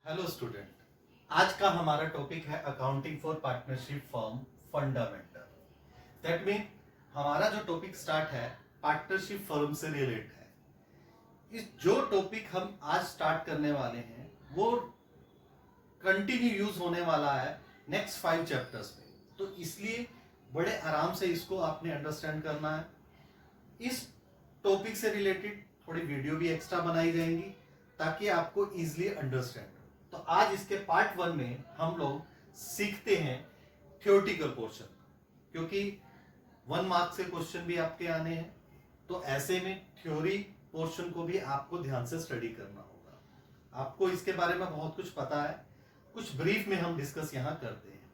Hello student, आज का हमारा टॉपिक है accounting for partnership firm fundamental. That mean हमारा जो टॉपिक स्टार्ट है पार्टनरशिप फर्म से रिलेटेड है। इस जो टॉपिक हम आज स्टार्ट करने वाले हैं वो कंटिन्यू यूज होने वाला है नेक्स्ट 5 चैप्टर्स में, तो इसलिए बड़े आराम से इसको आपने अंडरस्टैंड करना है। इस टॉपिक से रिलेटेड थोड़ी वीडियो भी एक्स्ट्रा बनाई जाएंगी ताकि आपको इजीली अंडरस्टैंड हो। तो आज इसके पार्ट 1 में हम लोग सीखते हैं थ्योरेटिकल पोर्शन, क्योंकि 1 मार्क से क्वेश्चन भी आपके आने हैं, तो ऐसे में थ्योरी पोर्शन को भी आपको ध्यान से स्टडी करना होगा। आपको इसके बारे में बहुत कुछ पता है, कुछ ब्रीफ में हम डिस्कस यहां करते हैं।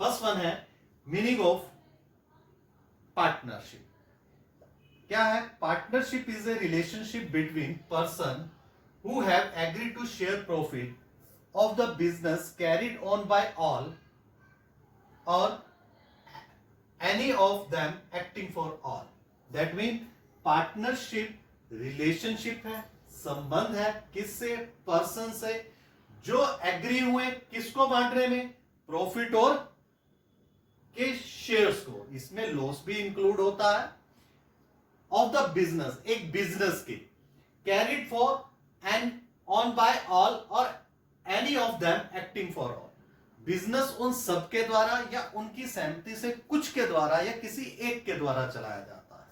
फर्स्ट वन है मीनिंग ऑफ पार्टनरशिप। क्या है? Partnership is a relationship between person who have agreed to share profit of the business carried on by all or any of them acting for all. That means partnership relationship है, संबंध है किससे? Person से, जो agree हुए किसको बांटने में? प्रॉफिट और के शेयर्स को। इसमें लॉस भी इंक्लूड होता है। ऑफ द बिजनेस, एक बिजनेस के, carried for and on by all or any of them acting for all. Business उन सबके द्वारा या उनकी सहमति से कुछ के द्वारा या किसी एक के द्वारा चलाया जाता है।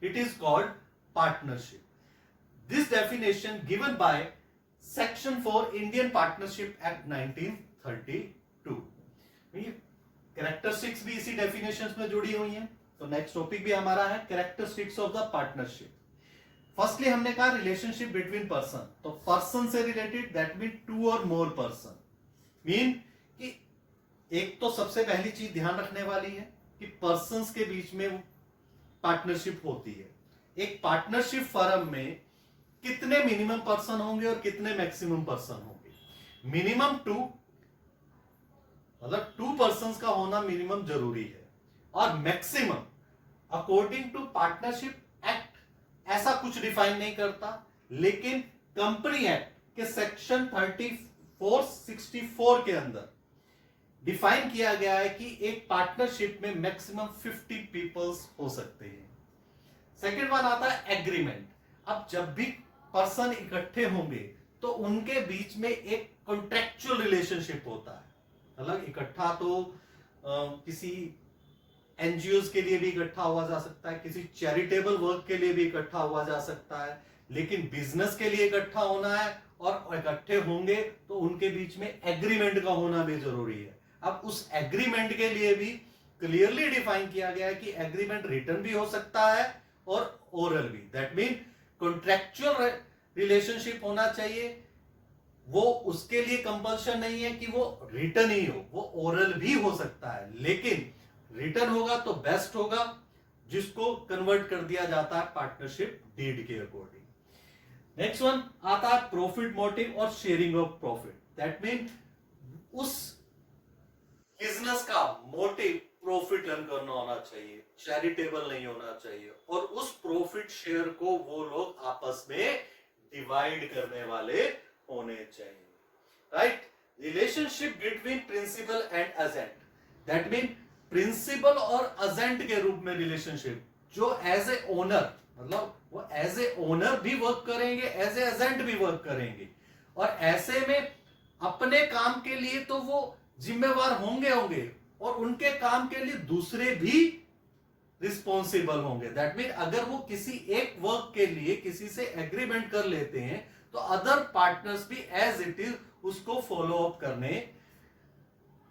It is called partnership. This definition given by section 4 Indian partnership act 1932। Characteristics भी इसी डेफिनेशंस में जुड़ी हुई हैं। तो नेक्स्ट टॉपिक भी हमारा है characteristics of the partnership. Firstly हमने कहा रिलेशनशिप बिटवीन पर्सन, तो पर्सन से रिलेटेड दैट मीन 2 और मोर पर्सन। मीन कि एक तो सबसे पहली चीज ध्यान रखने वाली है कि पर्संस के बीच में पार्टनरशिप होती है। एक पार्टनरशिप फर्म में कितने मिनिमम पर्सन होंगे और कितने मैक्सिमम पर्सन होंगे? मिनिमम 2, मतलब 2 पर्संस का होना मिनिमम जरूरी है। और maximum according to partnership act ऐसा कुछ डिफाइन नहीं करता, लेकिन कंपनी एक्ट के सेक्शन 3464 के अंदर डिफाइन किया गया है कि एक पार्टनरशिप में मैक्सिमम 50 पीपल्स हो सकते हैं। सेकंड वन आता है एग्रीमेंट। अब जब भी पर्सन इकट्ठे होंगे तो उनके बीच में एक कॉन्ट्रैक्चुअल रिलेशनशिप होता है। मतलब इकट्ठा तो किसी एनजीओज के लिए भी इकट्ठा हुआ जा सकता है, किसी चैरिटेबल वर्क के लिए भी इकट्ठा हुआ जा सकता है, लेकिन बिजनेस के लिए इकट्ठा होना है और इकट्ठे होंगे तो उनके बीच में एग्रीमेंट का होना भी जरूरी है। अब उस एग्रीमेंट के लिए भी क्लियरली डिफाइन किया गया है कि एग्रीमेंट रिटन भी हो सकता है और ओरल भी। दैट मीन कॉन्ट्रैक्चुअल रिलेशनशिप होना चाहिए। वो उसके लिए कंपल्शन नहीं है कि वो रिटन ही हो, वो ओरल भी हो सकता है, लेकिन रिटर्न होगा तो बेस्ट होगा, जिसको कन्वर्ट कर दिया जाता है पार्टनरशिप डीड के अकॉर्डिंग। नेक्स्ट वन आता है प्रॉफिट मोटिव और sharing of profit. That mean उस बिजनेस का मोटिव प्रॉफिट अर्न करना होना चाहिए, चैरिटेबल नहीं होना चाहिए, और उस प्रॉफिट शेयर को वो लोग आपस में डिवाइड करने वाले होने चाहिए। Right? Relationship between principal and agent. That mean principal और एजेंट के रूप में रिलेशनशिप, जो एज ए ओनर, मतलब वो एज ए ओनर भी वर्क करेंगे, एज ए एजेंट भी वर्क करेंगे, और ऐसे में अपने काम के लिए तो वो जिम्मेवार होंगे और उनके काम के लिए दूसरे भी रिस्पॉन्सिबल होंगे। दैट मीन अगर वो किसी एक वर्क के लिए किसी से एग्रीमेंट कर लेते हैं तो अदर पार्टनर्स भी एज इट इज उसको फॉलो अप करने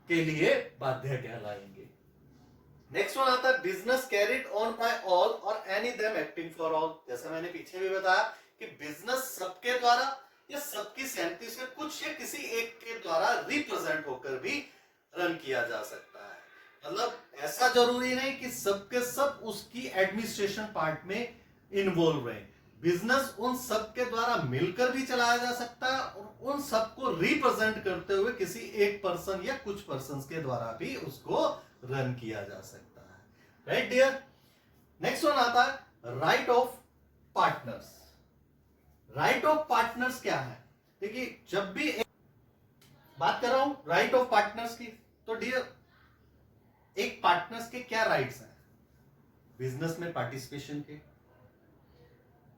के लिए बाध्य कहलाएंगे। नेक्स्ट वन आता है business carried on by all or any them acting for all. जैसा मैंने पीछे भी बताया कि बिजनेस सबके द्वारा या सबकी सहमति से कुछ या किसी एक के द्वारा रिप्रेजेंट होकर भी रन किया जा सकता है। मतलब ऐसा जरूरी नहीं कि सबके सब उसकी एडमिनिस्ट्रेशन पार्ट में इन्वॉल्व रहे। बिजनेस उन सब के द्वारा मिलकर भी चलाया जा सकता है और उन सबको रिप्रेजेंट करते हुए किसी एक पर्सन या कुछ पर्सन के द्वारा भी उसको रन किया जा सकता है। Right dear? नेक्स्ट वन आता है right of partners. Right of partners क्या है? देखिए, जब भी बात कर रहा हूं राइट ऑफ पार्टनर्स की। तो डियर, एक पार्टनर्स के क्या राइट्स हैं? बिजनेस में पार्टिसिपेशन के,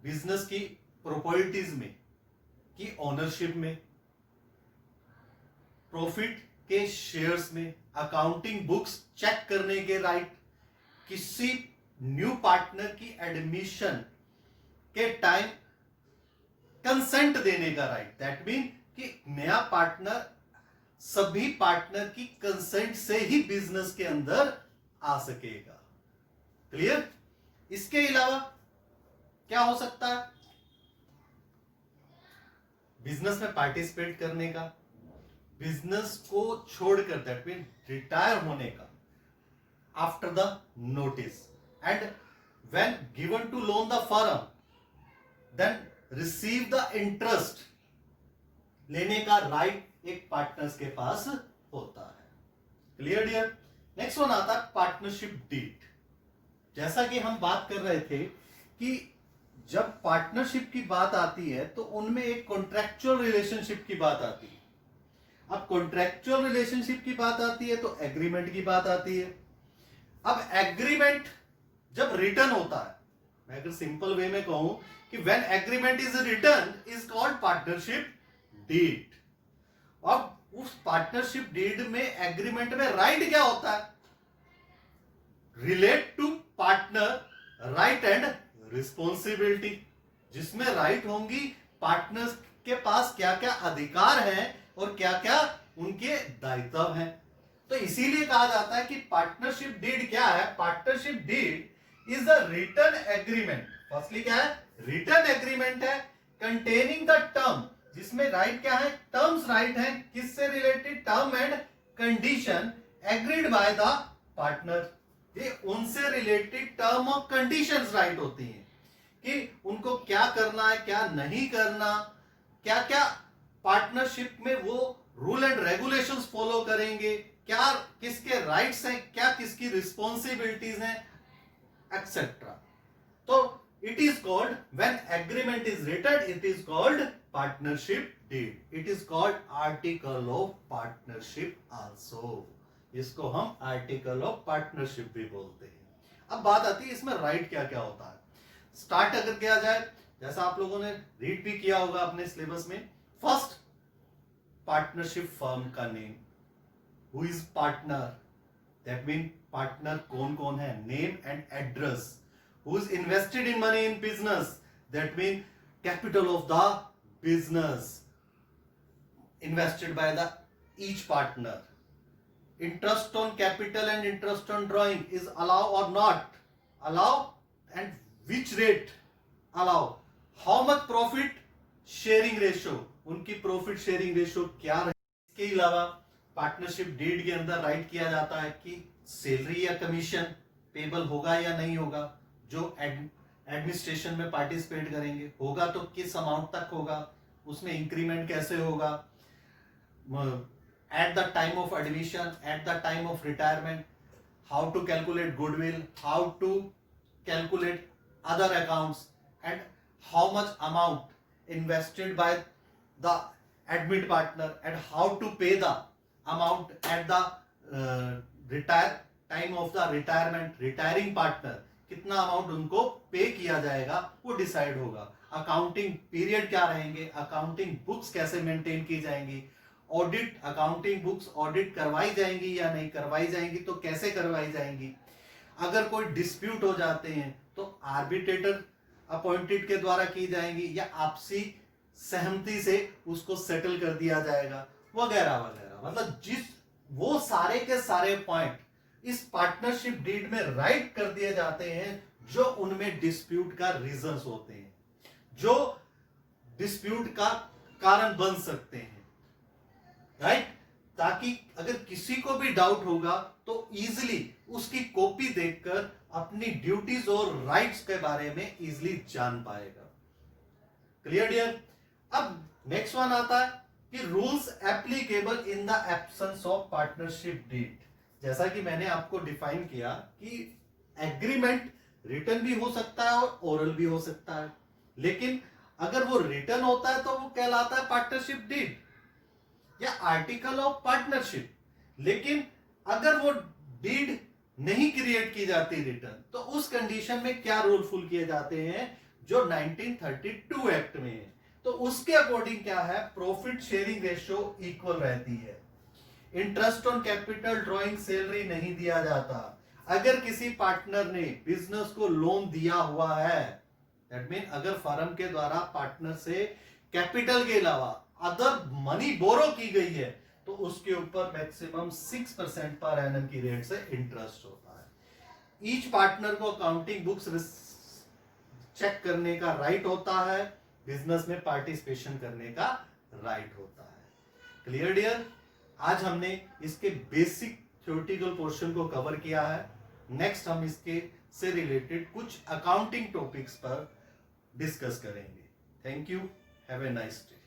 बिजनेस की प्रॉपर्टीज में, की ओनरशिप में, प्रॉफिट के शेयर्स में, अकाउंटिंग बुक्स चेक करने के राइट, किसी न्यू पार्टनर की एडमिशन के टाइम कंसेंट देने का राइट। दैट मीन कि नया पार्टनर सभी पार्टनर की कंसेंट से ही बिजनेस के अंदर आ सकेगा। क्लियर? इसके अलावा क्या हो सकता है? बिजनेस में पार्टिसिपेट करने का, बिजनेस को छोड़कर, दैट मीन रिटायर होने का after the notice, and when given to loan the firm then receive the interest लेने का राइट एक पार्टनर्स के पास होता है। Clear dear? नेक्स्ट वन आता है पार्टनरशिप डीड। जैसा कि हम बात कर रहे थे कि जब पार्टनरशिप की बात आती है तो उनमें एक कॉन्ट्रैक्चुअल रिलेशनशिप की बात आती है। अब कॉन्ट्रैक्चुअल रिलेशनशिप की बात आती है तो एग्रीमेंट की बात आती है। अब एग्रीमेंट जब रिटर्न होता है, मैं अगर सिंपल वे में कहूं कि when agreement is written is called partnership deed. अब उस पार्टनरशिप डीड में एग्रीमेंट में राइट क्या होता है? Relate to partner right and responsibility, जिसमें राइट होंगी पार्टनर्स के पास क्या क्या अधिकार हैं और क्या क्या उनके दायित्व हैं। तो इसीलिए कहा जाता है कि पार्टनरशिप डीड क्या है? Partnership deed is a written agreement. Firstly क्या है? रिटर्न एग्रीमेंट है कंटेनिंग द टर्म, जिसमें राइट क्या है? टर्म्स राइट है। किससे related? Term and condition agreed by the partner. ये उनसे रिलेटेड टर्म और कंडीशंस राइट होती हैं कि उनको क्या करना है, क्या नहीं करना, क्या क्या पार्टनरशिप में वो रूल एंड रेगुलेशंस फॉलो करेंगे, क्या किसके राइट्स हैं, क्या किसकी रिस्पॉन्सिबिलिटीज हैं, एक्सेट्रा। तो it is called when agreement is written it is called partnership deed. It is called article of partnership also. इसको हम आर्टिकल ऑफ पार्टनरशिप भी बोलते हैं। अब बात आती है इसमें राइट क्या क्या होता है। स्टार्ट अगर किया जाए, जैसा आप लोगों ने रीड भी किया होगा अपने सिलेबस में, फर्स्ट पार्टनरशिप फर्म का name, who is partner, that mean partner कौन कौन है, name and address, who is invested in money in business, that mean capital of the business invested by the each partner, interest on capital and interest on drawing is allow or not allow, and which rate allow, how much profit sharing ratio, उनकी profit sharing ratio क्या रहे। इसके अलावा partnership deed के अंदर right किया जाता है कि सैलरी या कमीशन पेबल होगा या नहीं होगा, जो एडमिनिस्ट्रेशन में पार्टिसिपेट करेंगे, होगा तो किस अमाउंट तक होगा, उसमें इंक्रीमेंट कैसे होगा, at the time of admission, at the time of retirement, how to calculate goodwill, how to calculate other accounts, and how much amount invested by the admit partner, and how to pay the amount at the time of the retirement, retiring partner कितना amount उनको पे किया जाएगा वो decide होगा। Accounting period क्या रहेंगे, accounting books कैसे मेंटेन की जाएंगी, ऑडिट, अकाउंटिंग बुक्स ऑडिट करवाई जाएंगी या नहीं करवाई जाएंगी, तो कैसे करवाई जाएंगी, अगर कोई डिस्प्यूट हो जाते हैं तो आर्बिट्रेटर अपॉइंटेड के द्वारा की जाएंगी या आपसी सहमति से उसको सेटल कर दिया जाएगा, वगैरह वगैरह। मतलब जिस वो सारे के सारे पॉइंट इस पार्टनरशिप डीड में राइट कर दिए जाते हैं जो उनमें डिस्प्यूट का रीजंस होते हैं, जो डिस्प्यूट का कारण बन सकते हैं, राइट, ताकि अगर किसी को भी डाउट होगा तो इजीली उसकी कॉपी देखकर अपनी ड्यूटीज और राइट्स के बारे में इजीली जान पाएगा। Clear dear? अब नेक्स्ट वन आता है कि rules applicable in the absence of partnership deed. जैसा कि मैंने आपको डिफाइन किया कि एग्रीमेंट रिटन भी हो सकता है और ओरल भी हो सकता है, लेकिन अगर वो रिटन होता है तो वो कहलाता है पार्टनरशिप डीड। या आर्टिकल ऑफ पार्टनरशिप, लेकिन अगर वो डीड नहीं क्रिएट की जाती रिटर्न, तो उस कंडीशन में क्या रूल फुल किए जाते हैं जो 1932 एक्ट में है। तो उसके अकॉर्डिंग क्या है, प्रॉफिट शेयरिंग रेशियो इक्वल रहती है, interest on capital drawing salary नहीं दिया जाता। अगर किसी पार्टनर ने बिजनेस को लोन दिया हुआ है, दैट मीन अगर फर्म के द्वारा पार्टनर से कैपिटल के अलावा अदर मनी बोरो की गई है, तो उसके ऊपर मैक्सिमम 6% पर एनम की रेट से इंटरेस्ट होता है। ईच पार्टनर को अकाउंटिंग बुक्स चेक करने का राइट होता है, बिजनेस में पार्टिसिपेशन करने का राइट होता है। Clear dear? आज हमने इसके बेसिक थ्योरेटिकल पोर्शन को कवर किया है। नेक्स्ट हम इसके से रिलेटेड कुछ अकाउंटिंग टॉपिक्स पर डिस्कस करेंगे। Thank you, have a nice day.